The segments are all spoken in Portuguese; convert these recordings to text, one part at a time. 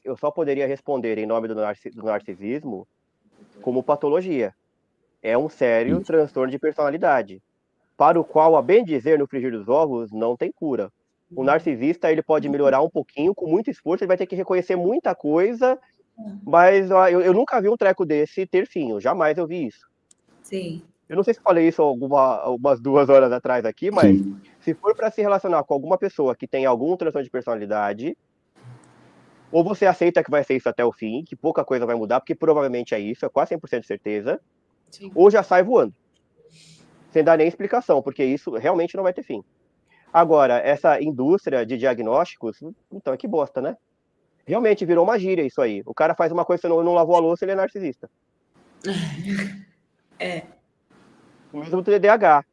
eu só poderia responder em nome do narcisismo como patologia. É um sério transtorno de personalidade, para o qual, a bem dizer, no frigir dos ovos, não tem cura. O narcisista, ele pode melhorar um pouquinho, com muito esforço, ele vai ter que reconhecer muita coisa, mas eu nunca vi um treco desse ter fim, jamais eu vi isso. Sim. Eu não sei se eu falei isso algumas 2 horas atrás aqui, mas se for para se relacionar com alguma pessoa que tem algum transtorno de personalidade, ou você aceita que vai ser isso até o fim, que pouca coisa vai mudar, porque provavelmente é isso, é quase 100% de certeza, Sim. ou já sai voando, sem dar nem explicação, porque isso realmente não vai ter fim. Agora, essa indústria de diagnósticos, então, que bosta, né? Realmente virou uma gíria isso aí. O cara faz uma coisa, não lavou a louça, ele é narcisista. O mesmo do TDAH,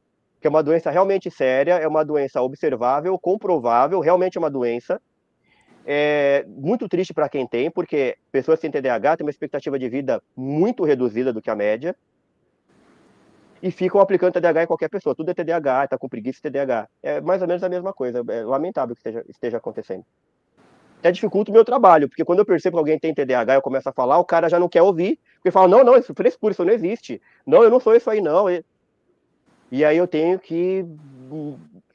que é uma doença realmente séria, é uma doença observável, comprovável, realmente é uma doença. É muito triste para quem tem, porque pessoas sem TDAH têm uma expectativa de vida muito reduzida do que a média, e ficam aplicando TDAH em qualquer pessoa. Tudo é TDAH, está com preguiça de TDAH. É mais ou menos a mesma coisa. É lamentável que esteja acontecendo. Até dificulta o meu trabalho, porque quando eu percebo que alguém tem TDAH, eu começo a falar, o cara já não quer ouvir, porque fala, não, isso é frescura, isso não existe. Não, eu não sou isso aí, não. E aí eu tenho que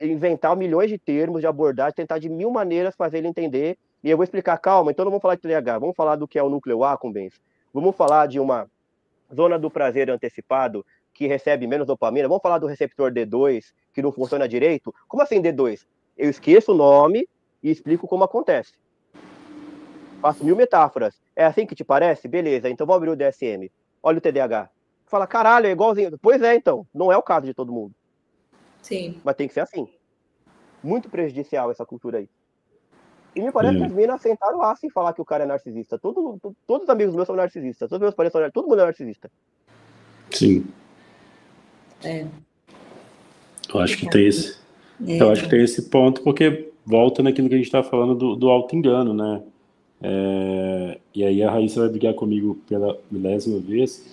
inventar milhões de termos, de abordagem, tentar de 1000 maneiras fazer ele entender. E eu vou explicar, calma, então não vamos falar de TDAH, vamos falar do que é o núcleo accumbens. Vamos falar de uma zona do prazer antecipado que recebe menos dopamina. Vamos falar do receptor D2 que não funciona direito. Como assim D2? Eu esqueço o nome e explico como acontece. Faço 1000 metáforas. É assim que te parece? Beleza, então vamos abrir o DSM. Olha o TDAH. Fala, caralho, é igualzinho. Pois é, então. Não é o caso de todo mundo. Sim. Mas tem que ser assim. Muito prejudicial essa cultura aí. E me parece que as minas sentaram lá sem falar que o cara é narcisista. Todos os amigos meus são narcisistas. Todos os meus parentes são narcisistas. Todo mundo é narcisista. Sim. Eu acho que tem esse. Eu acho que tem esse ponto, porque volta naquilo que a gente está falando do auto-engano, né? E aí a Raíssa vai brigar comigo pela milésima vez,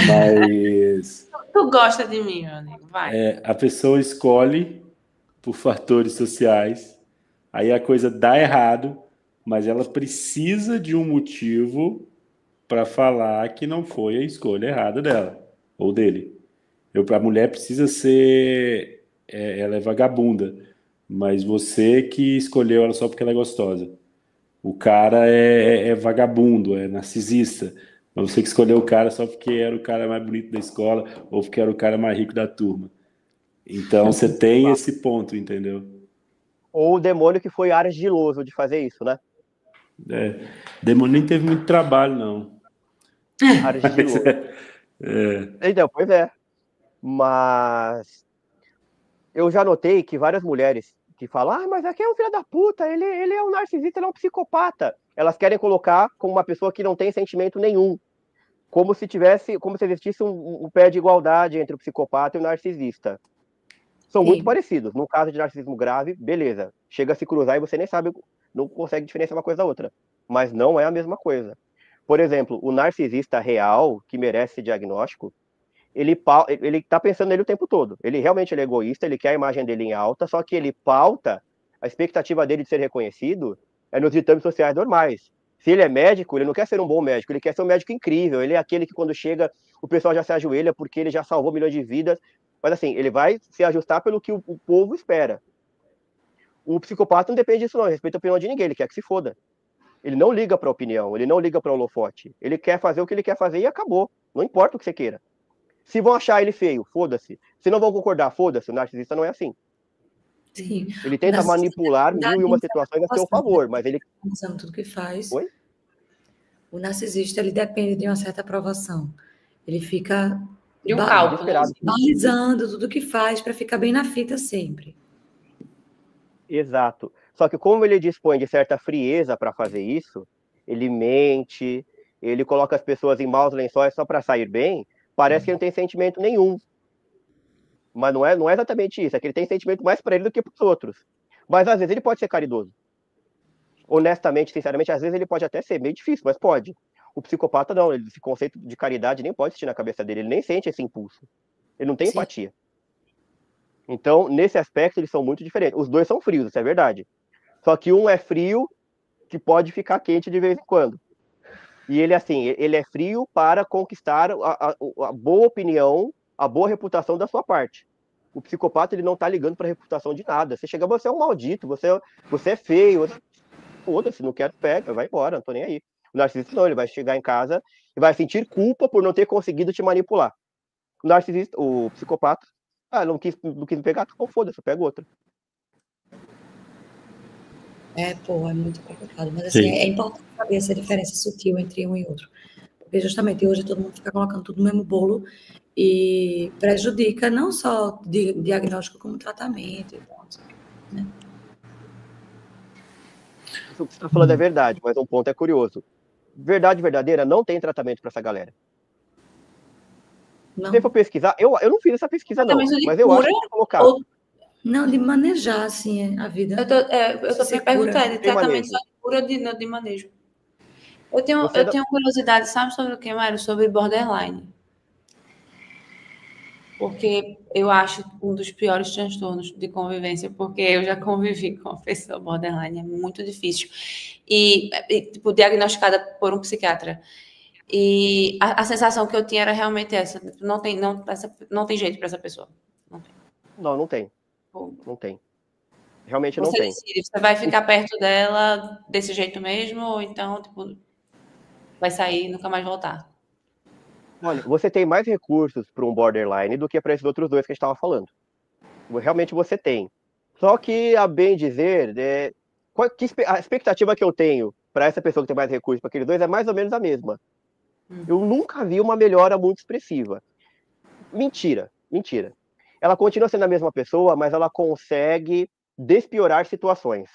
mas... Tu gosta de mim, meu amigo, vai. A pessoa escolhe por fatores sociais, aí a coisa dá errado, mas ela precisa de um motivo para falar que não foi a escolha errada dela, ou dele. A mulher precisa ser... ela é vagabunda, mas você que escolheu ela só porque ela é gostosa. O cara é vagabundo, é narcisista. Mas você que escolheu o cara só porque era o cara mais bonito da escola ou porque era o cara mais rico da turma. Então você tem esse ponto, entendeu? Ou o demônio que foi argiloso de fazer isso, né? Demônio nem teve muito trabalho, não. Argiloso. Então, pois é. Mas eu já notei que várias mulheres que falam, mas aqui é um filho da puta, ele é um narcisista, ele é um psicopata. Elas querem colocar como uma pessoa que não tem sentimento nenhum. Como se existisse um pé de igualdade entre o psicopata e o narcisista. São muito parecidos. No caso de narcisismo grave, beleza. Chega a se cruzar e você nem sabe, não consegue diferenciar uma coisa da outra. Mas não é a mesma coisa. Por exemplo, o narcisista real, que merece diagnóstico, ele tá pensando nele o tempo todo. Ele é egoísta, ele quer a imagem dele em alta, só que ele pauta, a expectativa dele de ser reconhecido é nos ditames sociais normais. Se ele é médico, ele não quer ser um bom médico, ele quer ser um médico incrível. Ele é aquele que quando chega, o pessoal já se ajoelha porque ele já salvou milhões de vidas. Mas assim, ele vai se ajustar pelo que o povo espera. O psicopata não depende disso não, ele respeita a opinião de ninguém, ele quer que se foda. Ele não liga pra opinião, ele não liga pra holofote. Ele quer fazer o que ele quer fazer e acabou. Não importa o que você queira. Se vão achar ele feio, foda-se. Se não vão concordar, foda-se. O narcisista não é assim. Sim. Ele tenta manipular 1001 situações a seu favor, mas ele... Tudo que faz. Oi? O narcisista, ele depende de uma certa aprovação. Ele fica de um cálculo, balizando tudo que faz para ficar bem na fita sempre. Exato. Só que como ele dispõe de certa frieza para fazer isso, ele mente, ele coloca as pessoas em maus lençóis só para sair bem, parece que ele não tem sentimento nenhum. Mas não é exatamente isso, é que ele tem sentimento mais para ele do que para os outros. Mas às vezes ele pode ser caridoso. Honestamente, sinceramente, às vezes ele pode até ser meio difícil, mas pode. O psicopata não, esse conceito de caridade nem pode existir na cabeça dele, ele nem sente esse impulso. Ele não tem empatia. Então, nesse aspecto, eles são muito diferentes. Os dois são frios, isso é verdade. Só que um é frio que pode ficar quente de vez em quando. E ele, assim, ele é frio para conquistar a boa opinião, a boa reputação da sua parte. O psicopata, ele não tá ligando para a reputação de nada. Você chega, você é um maldito, você é feio. Foda-se, não quero, pega, vai embora, não tô nem aí. O narcisista não, ele vai chegar em casa e vai sentir culpa por não ter conseguido te manipular. O narcisista, o psicopata, não quis me pegar, então foda-se, eu pego outra. É muito complicado. Mas assim, é importante saber essa diferença sutil entre um e outro. Porque justamente hoje todo mundo fica colocando tudo no mesmo bolo e prejudica não só diagnóstico como tratamento. Né? Isso que você está falando é verdade, mas um ponto é curioso. Verdade verdadeira não tem tratamento para essa galera. Não. Se você for pesquisar, eu não fiz essa pesquisa não, mas eu acho que colocar. Não, de manejar, assim, a vida. Eu tô me perguntando, de tratamento só de cura ou de manejo? Eu tenho curiosidade, sabe sobre o que, Mário? Sobre borderline. Porque eu acho um dos piores transtornos de convivência, porque eu já convivi com uma pessoa borderline, é muito difícil. E tipo, diagnosticada por um psiquiatra. E a sensação que eu tinha era realmente essa. Não tem jeito para essa pessoa. Não tem. Não tem. Realmente não tem. Decide, você vai ficar perto dela desse jeito mesmo, ou então, tipo, vai sair e nunca mais voltar? Olha, você tem mais recursos para um borderline do que para esses outros dois que a gente estava falando. Realmente você tem. Só que, a bem dizer, a expectativa que eu tenho para essa pessoa que tem mais recursos para aqueles dois é mais ou menos a mesma. Eu nunca vi uma melhora muito expressiva. Mentira. Ela continua sendo a mesma pessoa, mas ela consegue despiorar situações.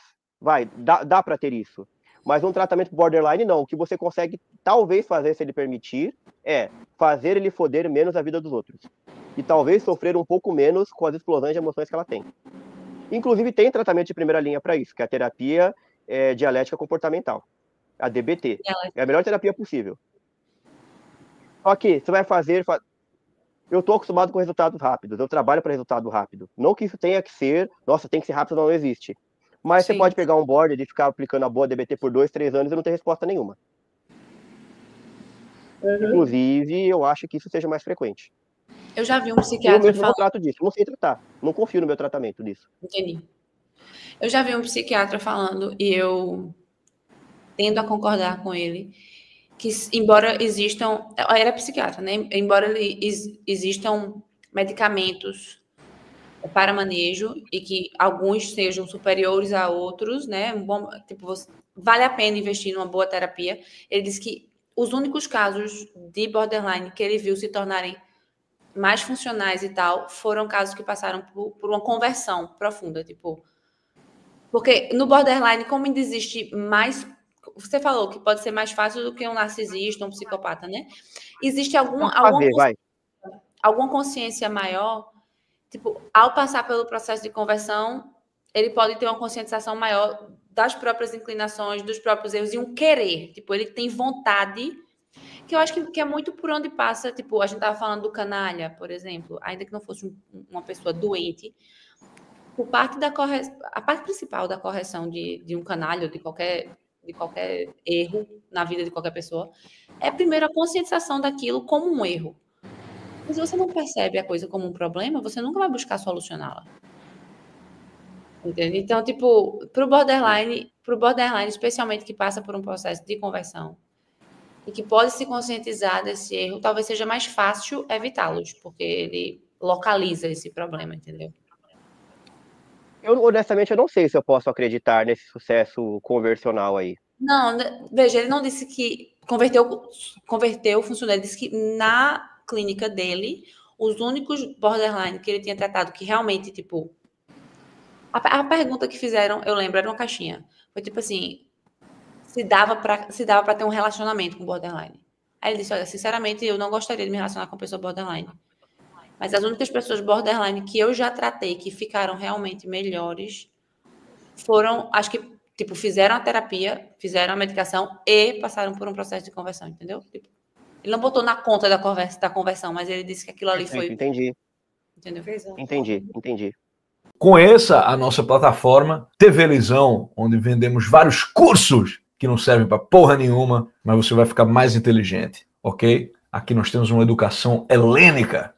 Dá para ter isso. Mas um tratamento borderline, não. O que você consegue, talvez, fazer, se ele permitir, é fazer ele foder menos a vida dos outros. E talvez sofrer um pouco menos com as explosões de emoções que ela tem. Inclusive, tem tratamento de primeira linha para isso, que é a terapia dialética comportamental. A DBT. É a melhor terapia possível. Só que você vai fazer... Eu estou acostumado com resultados rápidos. Eu trabalho para resultado rápido. Não que isso tenha que ser... Nossa, tem que ser rápido, não existe. Mas você pode pegar um border e ficar aplicando a boa DBT por 2, 3 anos e não ter resposta nenhuma. Inclusive, eu acho que isso seja mais frequente. Eu já vi um psiquiatra falando... Eu não trato disso, não sei tratar. Não confio no meu tratamento disso. Entendi. Eu já vi um psiquiatra falando, e eu tendo a concordar com ele, que embora existam... Era psiquiatra, né? Embora existam medicamentos para manejo e que alguns sejam superiores a outros, né? Vale a pena investir numa boa terapia. Ele disse que os únicos casos de borderline que ele viu se tornarem mais funcionais e tal foram casos que passaram por uma conversão profunda, tipo... Porque no borderline, como ainda existe mais... Você falou que pode ser mais fácil do que um narcisista, um psicopata, né? Existe alguma consciência maior... Tipo, ao passar pelo processo de conversão, ele pode ter uma conscientização maior das próprias inclinações, dos próprios erros e um querer. Tipo, ele tem vontade, que eu acho que é muito por onde passa. Tipo, a gente estava falando do canalha, por exemplo, ainda que não fosse uma pessoa doente, por parte a parte principal da correção de um canalha ou de qualquer erro na vida de qualquer pessoa é primeiro a conscientização daquilo como um erro. Mas se você não percebe a coisa como um problema, você nunca vai buscar solucioná-la. Entende? Então, tipo, pro borderline, especialmente que passa por um processo de conversão e que pode se conscientizar desse erro, talvez seja mais fácil evitá-los, porque ele localiza esse problema, entendeu? Honestamente, eu não sei se eu posso acreditar nesse sucesso conversional aí. Não, veja, ele não disse que converteu, funcionou. Ele disse que na clínica dele, os únicos borderline que ele tinha tratado, que realmente, tipo... A pergunta que fizeram, eu lembro, era uma caixinha. Foi tipo assim, se dava para ter um relacionamento com borderline. Aí ele disse, olha, sinceramente, eu não gostaria de me relacionar com pessoa borderline. Mas as únicas pessoas borderline que eu já tratei, que ficaram realmente melhores, foram, acho que, tipo, fizeram a terapia, fizeram a medicação e passaram por um processo de conversão, entendeu? Tipo, ele não botou na conta da conversão, mas ele disse que aquilo ali foi... Entendi. Entendeu? Entendi. Conheça a nossa plataforma TV Lisão, onde vendemos vários cursos que não servem para porra nenhuma, mas você vai ficar mais inteligente, ok? Aqui nós temos uma educação helênica,